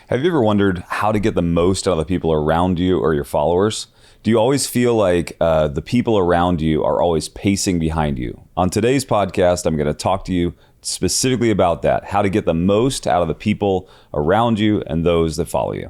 Have you ever wondered how to get the most out of the people around you or your followers? Do you always feel like the people around you are always pacing behind you? On today's podcast, I'm going to talk to you specifically about that, how to get the most out of the people around you and those that follow you.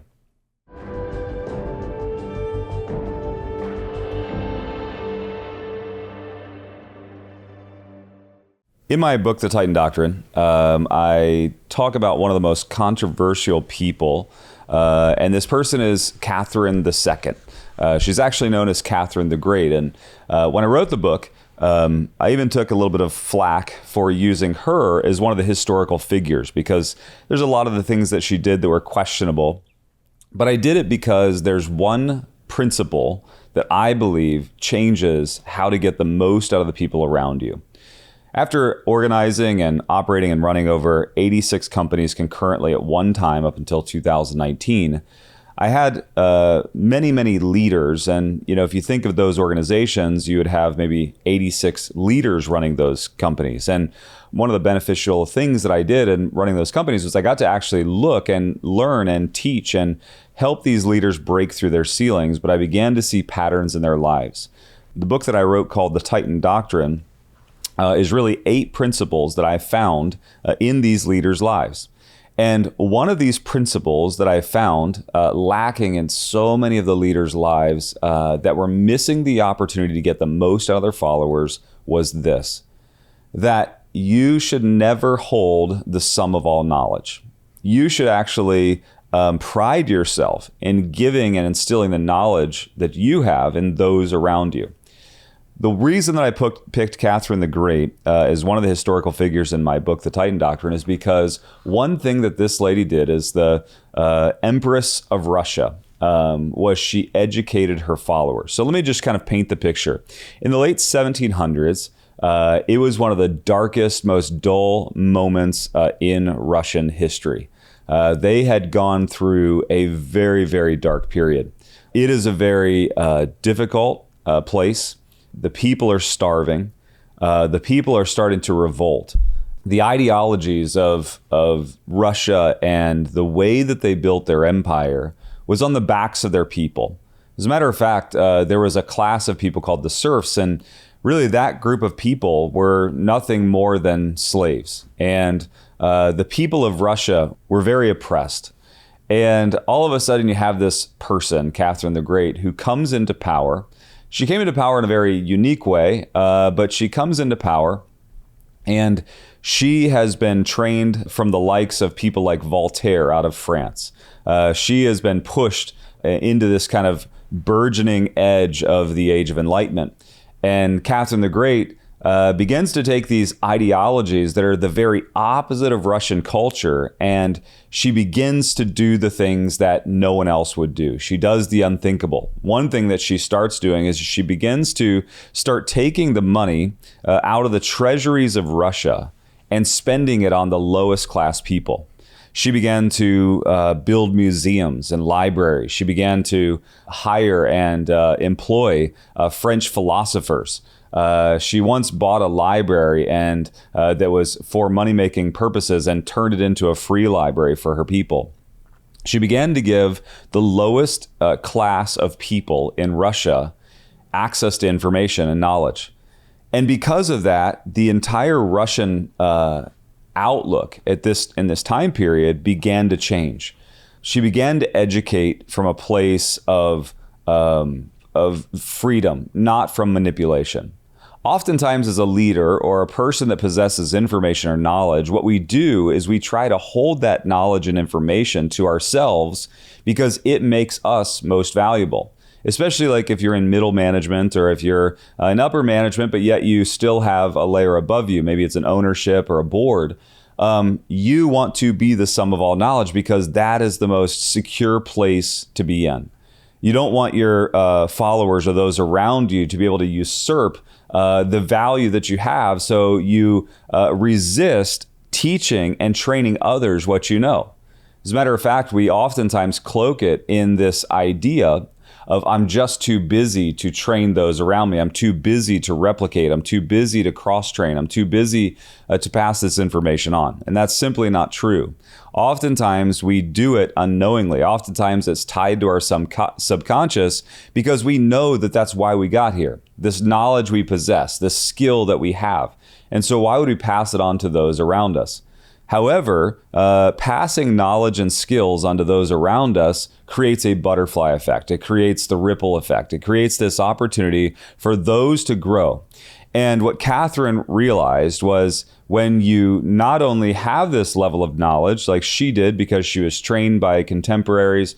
In my book, The Titan Doctrine, I talk about one of the most controversial people, and this person is Catherine II. She's actually known as Catherine the Great, and when I wrote the book, I even took a little bit of flack for using her as one of the historical figures, because there's a lot of the things that she did that were questionable, but I did it because there's one principle that I believe changes how to get the most out of the people around you. After organizing and operating and running over 86 companies concurrently at one time up until 2019, I had many leaders. And, if you think of those organizations, you would have maybe 86 leaders running those companies. And one of the beneficial things that I did in running those companies was I got to actually look and learn and teach and help these leaders break through their ceilings. But I began to see patterns in their lives. The book that I wrote called The Titan Doctrine is really 8 principles that I found in these leaders' lives. And one of these principles that I found lacking in so many of the leaders' lives that were missing the opportunity to get the most out of their followers was this: that you should never hold the sum of all knowledge. You should actually pride yourself in giving and instilling the knowledge that you have in those around you. The reason that I picked Catherine the Great as one of the historical figures in my book, The Titan Doctrine, is because one thing that this lady did as the Empress of Russia was she educated her followers. So let me just kind of paint the picture. In the late 1700s, it was one of the darkest, most dull moments in Russian history. They had gone through a very dark period. It is a very difficult place. The people are starving. The people are starting to revolt. The ideologies of Russia and the way that they built their empire was on the backs of their people. As a matter of fact, there was a class of people called the serfs, and really that group of people were nothing more than slaves. And the people of Russia were very oppressed. And all of a sudden you have this person, Catherine the Great, who comes into power. She came into power in a very unique way, but she comes into power and she has been trained from the likes of people like Voltaire out of France. She has been pushed into this kind of burgeoning edge of the Age of Enlightenment. And Catherine the Great begins to take these ideologies that are the very opposite of Russian culture, and she begins to do the things that no one else would do. She does the unthinkable. One thing that she starts doing is she begins to start taking the money out of the treasuries of Russia and spending it on the lowest class people. She began to build museums and libraries. She began to hire and employ French philosophers. She once bought a library and that was for money-making purposes and turned it into a free library for her people. She began to give the lowest class of people in Russia access to information and knowledge. And because of that, the entire Russian outlook in this time period began to change. She began to educate from a place of freedom, not from manipulation. Oftentimes as a leader or a person that possesses information or knowledge, what we do is we try to hold that knowledge and information to ourselves because it makes us most valuable. Especially like if you're in middle management or if you're in upper management, but yet you still have a layer above you. Maybe it's an ownership or a board. You want to be the sum of all knowledge because that is the most secure place to be in. You don't want your followers or those around you to be able to usurp the value that you have. So you resist teaching and training others what you know. As a matter of fact, we oftentimes cloak it in this idea of I'm just too busy to train those around me. I'm too busy to replicate. I'm too busy to cross-train. I'm too busy to pass this information on. And that's simply not true. Oftentimes we do it unknowingly. Oftentimes it's tied to our subconscious because we know that that's why we got here. This knowledge we possess, this skill that we have. And so why would we pass it on to those around us? However, passing knowledge and skills onto those around us creates a butterfly effect. It creates the ripple effect. It creates this opportunity for those to grow. And what Catherine realized was when you not only have this level of knowledge, like she did because she was trained by contemporaries,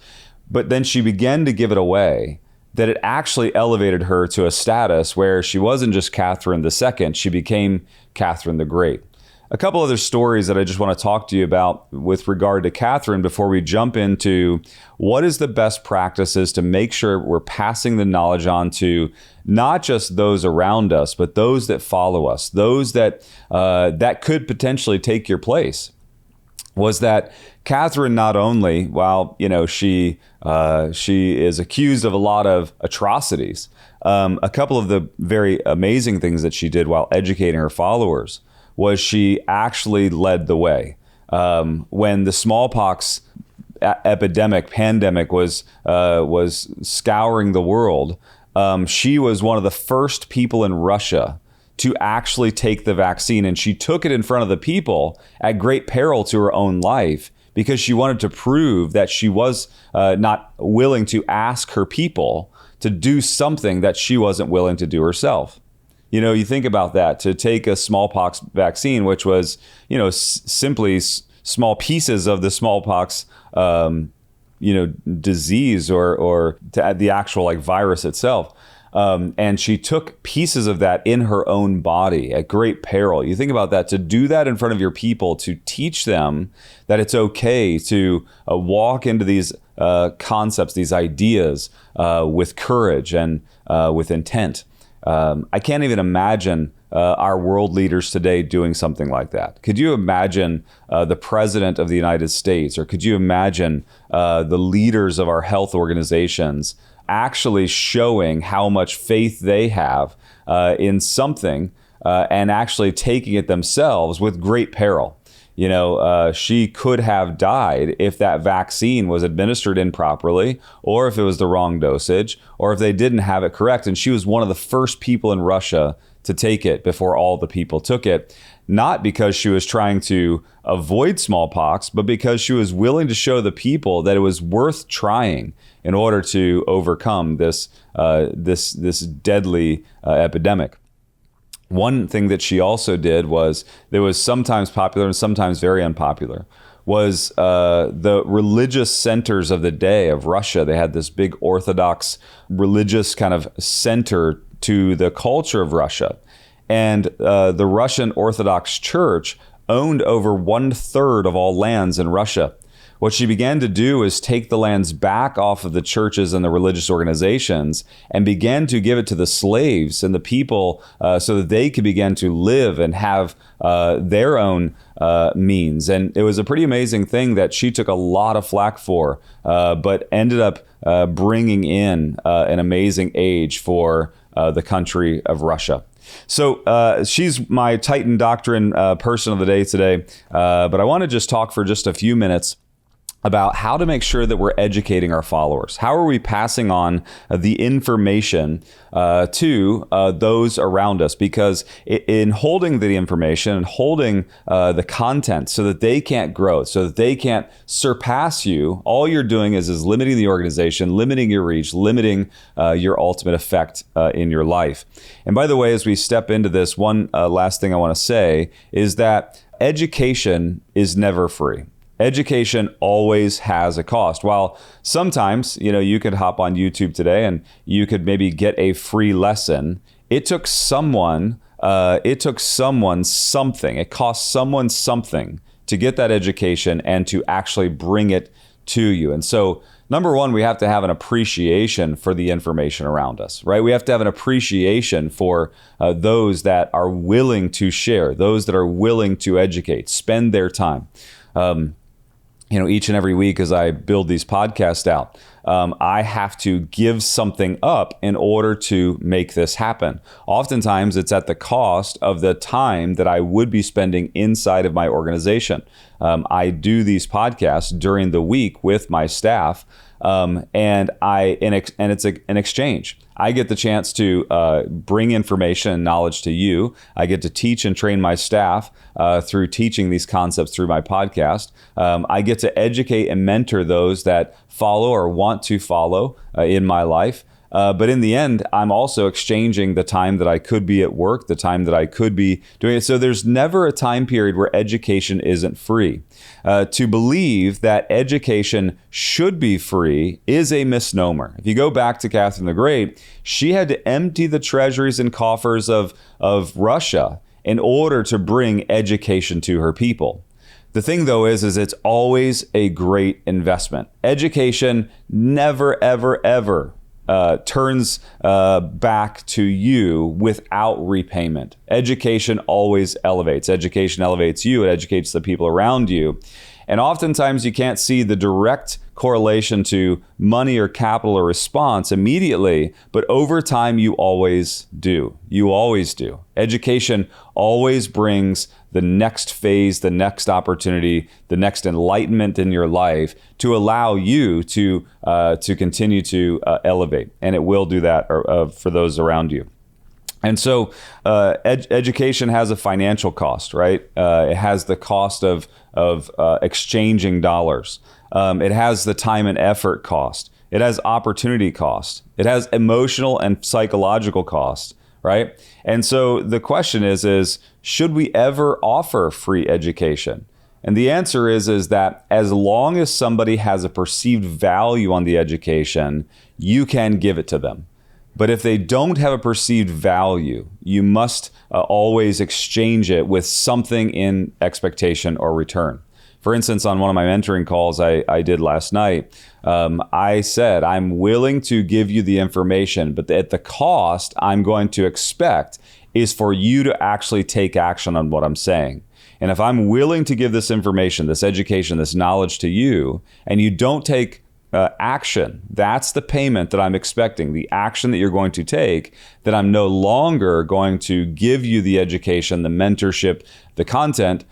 but then she began to give it away, that it actually elevated her to a status where she wasn't just Catherine II, she became Catherine the Great. A couple other stories that I just want to talk to you about with regard to Catherine before we jump into what is the best practices to make sure we're passing the knowledge on to not just those around us, but those that follow us, those that that could potentially take your place. Was that Catherine not only, while she is accused of a lot of atrocities, a couple of the very amazing things that she did while educating her followers was she actually led the way. When the smallpox pandemic was scouring the world, she was one of the first people in Russia to actually take the vaccine, and she took it in front of the people at great peril to her own life because she wanted to prove that she was not willing to ask her people to do something that she wasn't willing to do herself. You think about that, to take a smallpox vaccine, which was, simply small pieces of the smallpox, disease or the actual virus itself. And she took pieces of that in her own body at great peril. You think about that, to do that in front of your people, to teach them that it's okay to walk into these concepts, these ideas with courage and with intent. I can't even imagine our world leaders today doing something like that. Could you imagine the president of the United States, or could you imagine the leaders of our health organizations actually showing how much faith they have in something and actually taking it themselves with great peril? She could have died if that vaccine was administered improperly, or if it was the wrong dosage, or if they didn't have it correct. And she was one of the first people in Russia to take it before all the people took it, not because she was trying to avoid smallpox, but because she was willing to show the people that it was worth trying in order to overcome this deadly epidemic. One thing that she also did was, that was sometimes popular and sometimes very unpopular, was the religious centers of the day of Russia. They had this big Orthodox religious kind of center to the culture of Russia. And the Russian Orthodox Church owned over 1/3 of all lands in Russia. What she began to do is take the lands back off of the churches and the religious organizations and began to give it to the slaves and the people so that they could begin to live and have their own means. And it was a pretty amazing thing that she took a lot of flack for, but ended up bringing in an amazing age for the country of Russia. So she's my Titan Doctrine person of the day today, but I want to just talk for just a few minutes about how to make sure that we're educating our followers. How are we passing on the information to those around us? Because in holding the information and holding the content so that they can't grow, so that they can't surpass you, all you're doing is limiting the organization, limiting your reach, limiting your ultimate effect in your life. And by the way, as we step into this, one last thing I want to say is that education is never free. Education always has a cost. While sometimes, you could hop on YouTube today and you could maybe get a free lesson, it took someone something. It cost someone something to get that education and to actually bring it to you. And so, number one, we have to have an appreciation for the information around us, right? We have to have an appreciation for those that are willing to share, those that are willing to educate, spend their time. Each and every week as I build these podcasts out, I have to give something up in order to make this happen. Oftentimes, it's at the cost of the time that I would be spending inside of my organization. I do these podcasts during the week with my staff, and it's an exchange. I get the chance to bring information and knowledge to you. I get to teach and train my staff through teaching these concepts through my podcast. I get to educate and mentor those that follow or want to follow in my life. But in the end, I'm also exchanging the time that I could be at work, the time that I could be doing it. So there's never a time period where education isn't free. To believe that education should be free is a misnomer. If you go back to Catherine the Great, she had to empty the treasuries and coffers of Russia in order to bring education to her people. The thing, though, is it's always a great investment. Education never, ever, ever turns back to you without repayment. Education always elevates. Education elevates you. It educates the people around you. And oftentimes you can't see the direct correlation to money or capital or response immediately, but over time you always do. You always do. Education always brings the next phase, the next opportunity, the next enlightenment in your life to allow you to continue to elevate. And it will do that for those around you. And so education has a financial cost, right? It has the cost of exchanging dollars. It has the time and effort cost. It has opportunity cost. It has emotional and psychological cost, right? And so the question is should we ever offer free education? And the answer is that as long as somebody has a perceived value on the education, you can give it to them. But if they don't have a perceived value, you must always exchange it with something in expectation or return. For instance, on one of my mentoring calls I did last night, I said, I'm willing to give you the information, but at the cost I'm going to expect is for you to actually take action on what I'm saying. And if I'm willing to give this information, this education, this knowledge to you, and you don't take action, that's the payment that I'm expecting, the action that you're going to take, that I'm no longer going to give you the education, the mentorship, the content,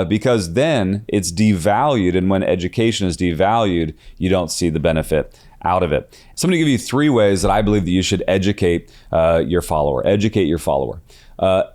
because then it's devalued. And when education is devalued, you don't see the benefit out of it. So I'm going to give you 3 ways that I believe that you should educate your follower. Educate your follower.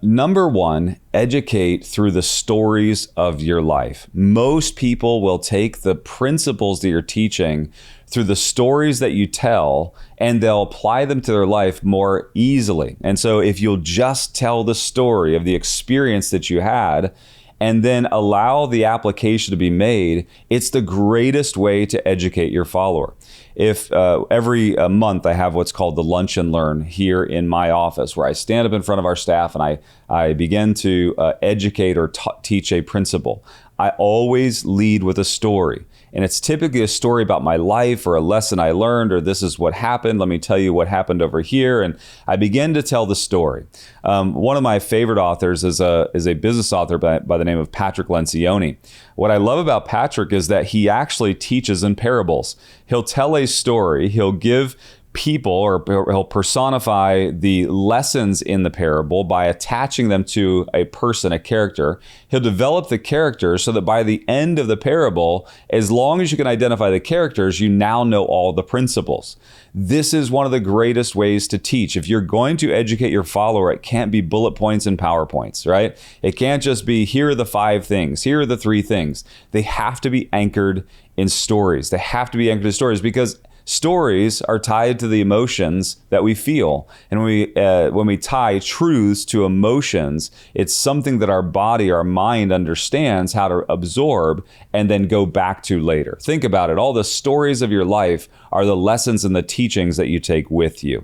Number 1, educate through the stories of your life. Most people will take the principles that you're teaching through the stories that you tell, and they'll apply them to their life more easily. And so if you'll just tell the story of the experience that you had, and then allow the application to be made, it's the greatest way to educate your follower. If every month I have what's called the Lunch and Learn here in my office, where I stand up in front of our staff and I begin to educate or teach a principle, I always lead with a story. And it's typically a story about my life or a lesson I learned, or this is what happened. Let me tell you what happened over here. And I begin to tell the story. One of my favorite authors is a business author by the name of Patrick Lencioni. What I love about Patrick is that he actually teaches in parables. He'll tell a story. He'll give people, or he'll personify the lessons in the parable by attaching them to a person, a character. He'll develop the characters so that by the end of the parable, as long as you can identify the characters, you now know all the principles. This is one of the greatest ways to teach. If you're going to educate your follower, it can't be bullet points and PowerPoints, right? It can't just be, here are the 5 things, here are the 3 things. They have to be anchored in stories. They have to be anchored in stories, because stories are tied to the emotions that we feel. And when we tie truths to emotions, it's something that our body, our mind understands how to absorb and then go back to later. Think about it. All the stories of your life are the lessons and the teachings that you take with you.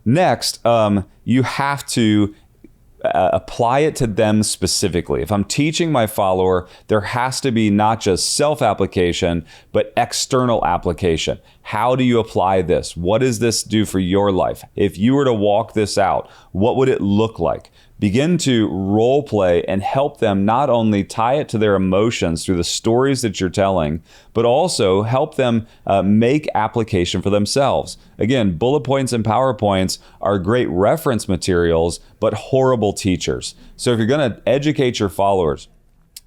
Next, you have to apply it to them specifically. If I'm teaching my follower, there has to be not just self-application, but external application. How do you apply this? What does this do for your life? If you were to walk this out, what would it look like? begin to role play and help them not only tie it to their emotions through the stories that you're telling, but also help them make application for themselves. Again, bullet points and PowerPoints are great reference materials, but horrible teachers. So if you're going to educate your followers,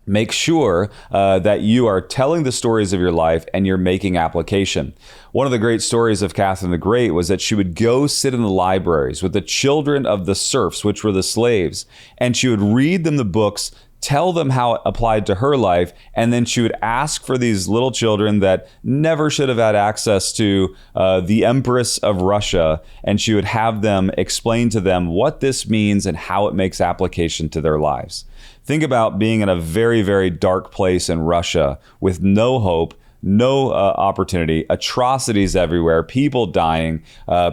make sure that you are telling the stories of your life and you're making application. One of the great stories of Catherine the Great was that she would go sit in the libraries with the children of the serfs, which were the slaves, and she would read them the books, tell them how it applied to her life, and then she would ask for these little children that never should have had access to the Empress of Russia, and she would have them explain to them what this means and how it makes application to their lives. Think about being in a very, very dark place in Russia with no hope, no opportunity, atrocities everywhere, people dying,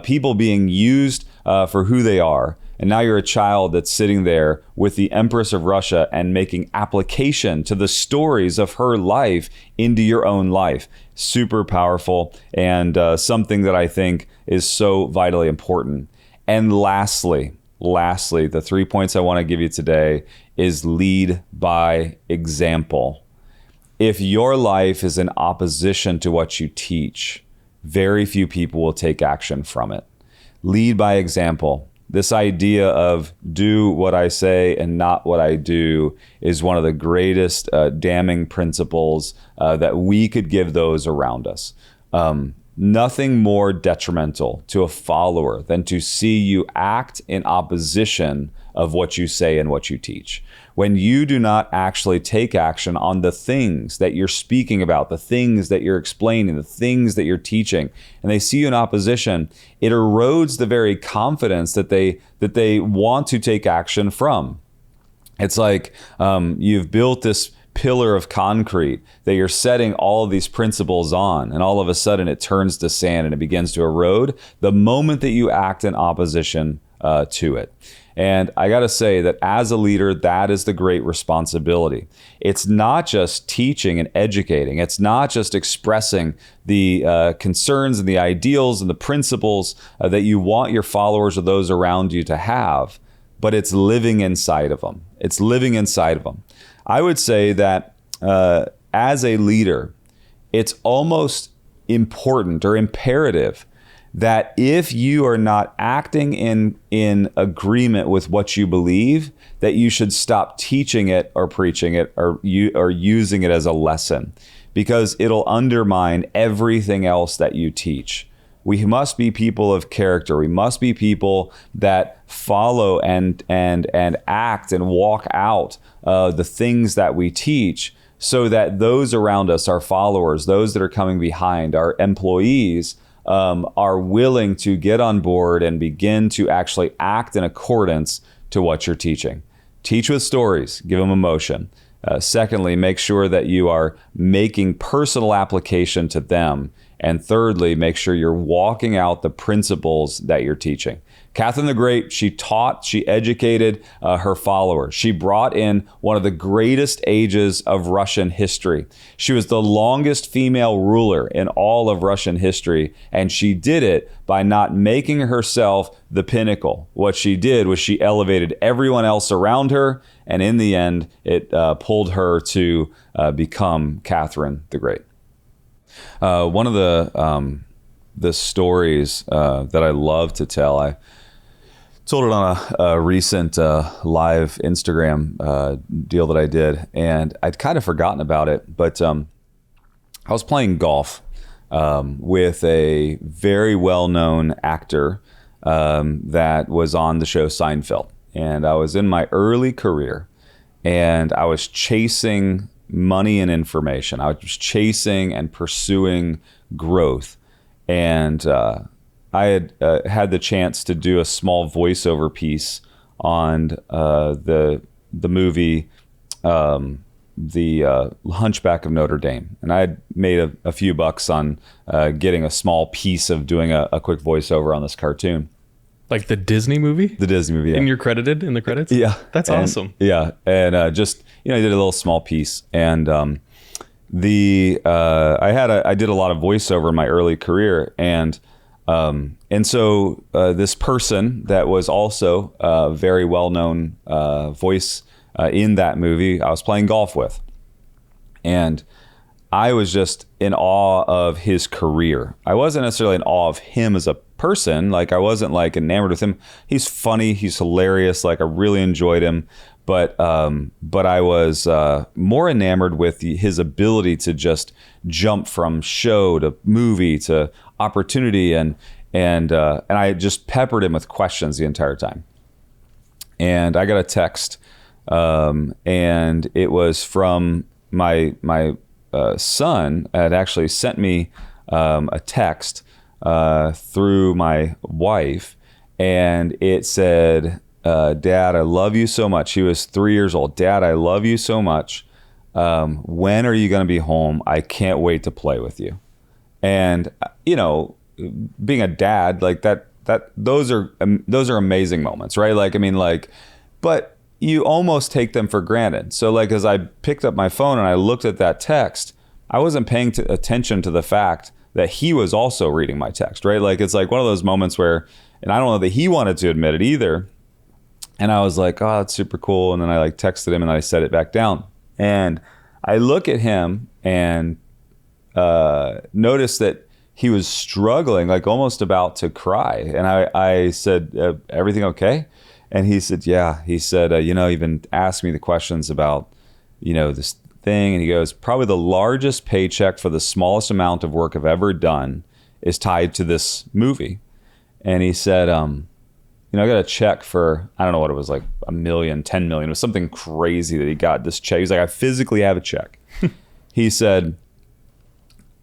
people being used for who they are. And now you're a child that's sitting there with the Empress of Russia and making application to the stories of her life into your own life. Super powerful, and something that I think is so vitally important. And lastly, the 3 points I want to give you today is lead by example. If your life is in opposition to what you teach, very few people will take action from it. Lead by example. This idea of do what I say and not what I do is one of the greatest damning principles that we could give those around us. Nothing more detrimental to a follower than to see you act in opposition of what you say and what you teach. When you do not actually take action on the things that you're speaking about, the things that you're explaining, the things that you're teaching, and they see you in opposition, it erodes the very confidence that they want to take action from. It's like you've built this pillar of concrete that you're setting all of these principles on, and all of a sudden it turns to sand and it begins to erode the moment that you act in opposition to it. And I got to say that as a leader, that is the great responsibility. It's not just teaching and educating. It's not just expressing the concerns and the ideals and the principles that you want your followers or those around you to have, but it's living inside of them. It's living inside of them. I would say that as a leader, it's almost important or imperative that if you are not acting in agreement with what you believe, that you should stop teaching it or preaching it or using it as a lesson, because it'll undermine everything else that you teach. We must be people of character. We must be people that follow and act and walk out the things that we teach, so that those around us, our followers, those that are coming behind, our employees, are willing to get on board and begin to actually act in accordance to what you're teaching. Teach with stories, give them emotion. Secondly, make sure that you are making personal application to them. And thirdly, make sure you're walking out the principles that you're teaching. Catherine the Great, she taught, she educated her followers. She brought in one of the greatest ages of Russian history. She was the longest female ruler in all of Russian history, and she did it by not making herself the pinnacle. What she did was she elevated everyone else around her, and in the end, it pulled her to become Catherine the Great. One of the stories that I love to tell, I told it on a recent live Instagram deal that I did, and I'd kind of forgotten about it, but I was playing golf with a very well-known actor that was on the show Seinfeld. And I was in my early career, and I was chasing money and information. I was chasing and pursuing growth. And I had had the chance to do a small voiceover piece on the movie The Hunchback of Notre Dame. And I had made a few bucks on getting a small piece of doing a quick voiceover on this cartoon. Like the Disney movie? The Disney movie, yeah. And you're credited in the credits? Yeah. That's awesome. Yeah. And just, I did a little small piece. And I did a lot of voiceover in my early career. And And so this person that was also a very well-known voice in that movie, I was playing golf with. And I was just in awe of his career. I wasn't necessarily in awe of him as a person. Like, I wasn't like enamored with him. He's funny. He's hilarious. Like, I really enjoyed him. But I was more enamored with his ability to just jump from show to movie to opportunity, and I just peppered him with questions the entire time. And I got a text, and it was from my son. Had actually sent me a text through my wife, and it said, Dad, I love you so much. He was 3 years old. Dad, I love you so much. When are you going to be home? I can't wait to play with you. And, being a dad, like those are amazing moments, right? Like, I mean, like, but you almost take them for granted. So like, as I picked up my phone and I looked at that text, I wasn't paying attention to the fact that he was also reading my text, right? Like, it's like one of those moments where, and I don't know that he wanted to admit it either. And I was like, oh, that's super cool. And then I like texted him and I set it back down. And I look at him and notice that he was struggling, like almost about to cry. And I said, everything okay? And he said, yeah. He said, you've been asking me the questions about, this thing. And he goes, probably the largest paycheck for the smallest amount of work I've ever done is tied to this movie. And he said, I got a check for, I don't know what it was, like $1 million, 10 million. It was something crazy that he got this check. He's like, I physically have a check. He said,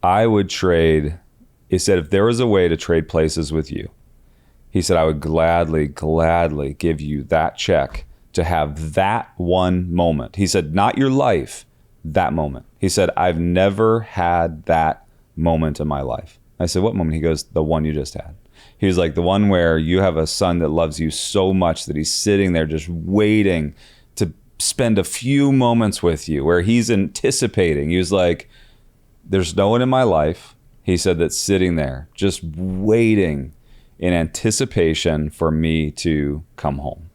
I would trade. He said, if there was a way to trade places with you, he said, I would gladly give you that check to have that one moment. He said, not your life, that moment. He said, I've never had that moment in my life. I said, what moment? He goes, the one you just had. He was like, the one where you have a son that loves you so much that he's sitting there just waiting to spend a few moments with you, where he's anticipating. He was like, there's no one in my life, he said, that's sitting there just waiting in anticipation for me to come home.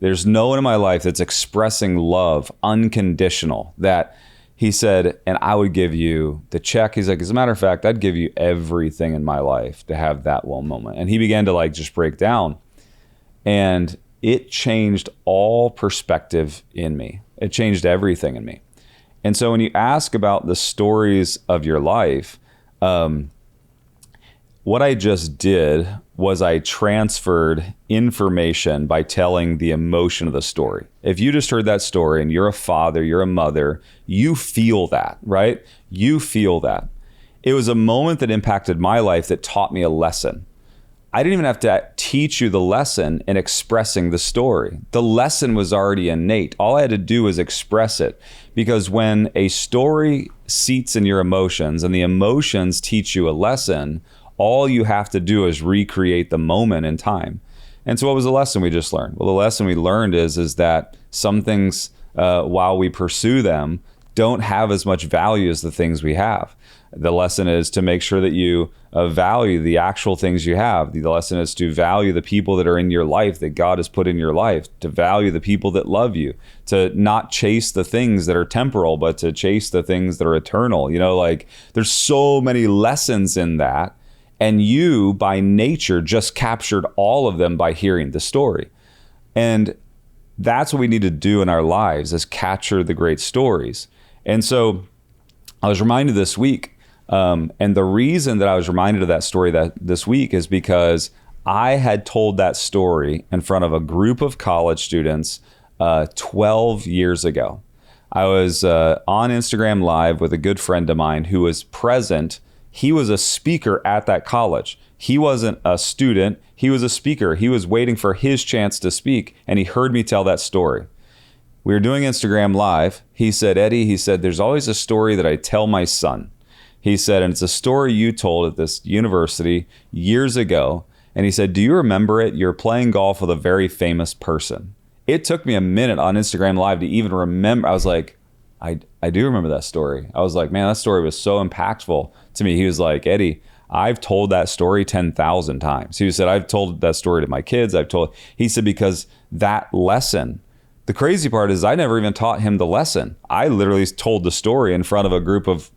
There's no one in my life that's expressing love unconditional, that he said, and I would give you the check. He's like, as a matter of fact, I'd give you everything in my life to have that one moment. And he began to like just break down, and it changed all perspective in me. It changed everything in me. And so when you ask about the stories of your life, what I just did was I transferred information by telling the emotion of the story. If you just heard that story and you're a father, you're a mother, you feel that, right? You feel that. It was a moment that impacted my life that taught me a lesson. I didn't even have to teach you the lesson in expressing the story. The lesson was already innate. All I had to do was express it. Because when a story seats in your emotions and the emotions teach you a lesson, all you have to do is recreate the moment in time. And so what was the lesson we just learned? Well, the lesson we learned is that some things, while we pursue them, don't have as much value as the things we have. The lesson is to make sure that you value the actual things you have. The lesson is to value the people that are in your life, that God has put in your life, to value the people that love you, to not chase the things that are temporal, but to chase the things that are eternal. Like, there's so many lessons in that. And you, by nature, just captured all of them by hearing the story. And that's what we need to do in our lives, is capture the great stories. And so I was reminded this week, and the reason that I was reminded of that story this week is because I had told that story in front of a group of college students 12 years ago. I was on Instagram Live with a good friend of mine who was present. He was a speaker at that college. He wasn't a student. He was a speaker. He was waiting for his chance to speak, and he heard me tell that story. We were doing Instagram Live. He said, Eddie, he said, there's always a story that I tell my son. He said, and it's a story you told at this university years ago. And he said, do you remember it? You're playing golf with a very famous person. It took me a minute on Instagram Live to even remember. I was like, I do remember that story. I was like, man, that story was so impactful to me. He was like, Eddie, I've told that story 10,000 times. He said, I've told that story to my kids. He said, because that lesson, the crazy part is I never even taught him the lesson. I literally told the story in front of a group of,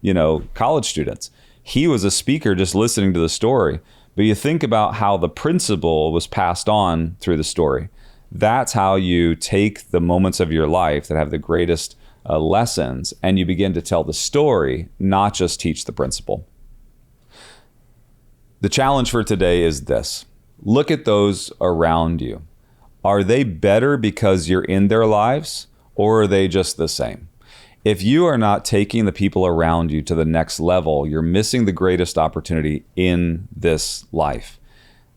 college students. He was a speaker just listening to the story. But you think about how the principle was passed on through the story. That's how you take the moments of your life that have the greatest lessons, and you begin to tell the story, not just teach the principle. The challenge for today is this. Look at those around you. Are they better because you're in their lives, or are they just the same? If you are not taking the people around you to the next level, you're missing the greatest opportunity in this life.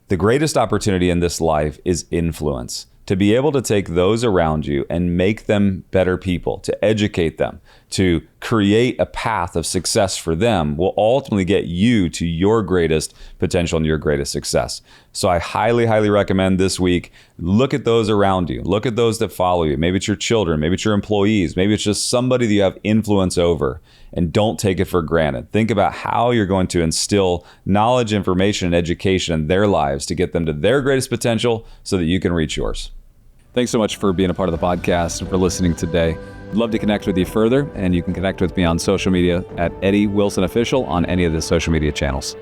The greatest opportunity in this life is influence. To be able to take those around you and make them better people, to educate them, to create a path of success for them will ultimately get you to your greatest potential and your greatest success. So I highly, highly recommend this week, look at those around you. Look at those that follow you. Maybe it's your children, maybe it's your employees, maybe it's just somebody that you have influence over, and don't take it for granted. Think about how you're going to instill knowledge, information, and education in their lives to get them to their greatest potential so that you can reach yours. Thanks so much for being a part of the podcast and for listening today. I'd love to connect with you further, and you can connect with me on social media at Eddie Wilson Official on any of the social media channels.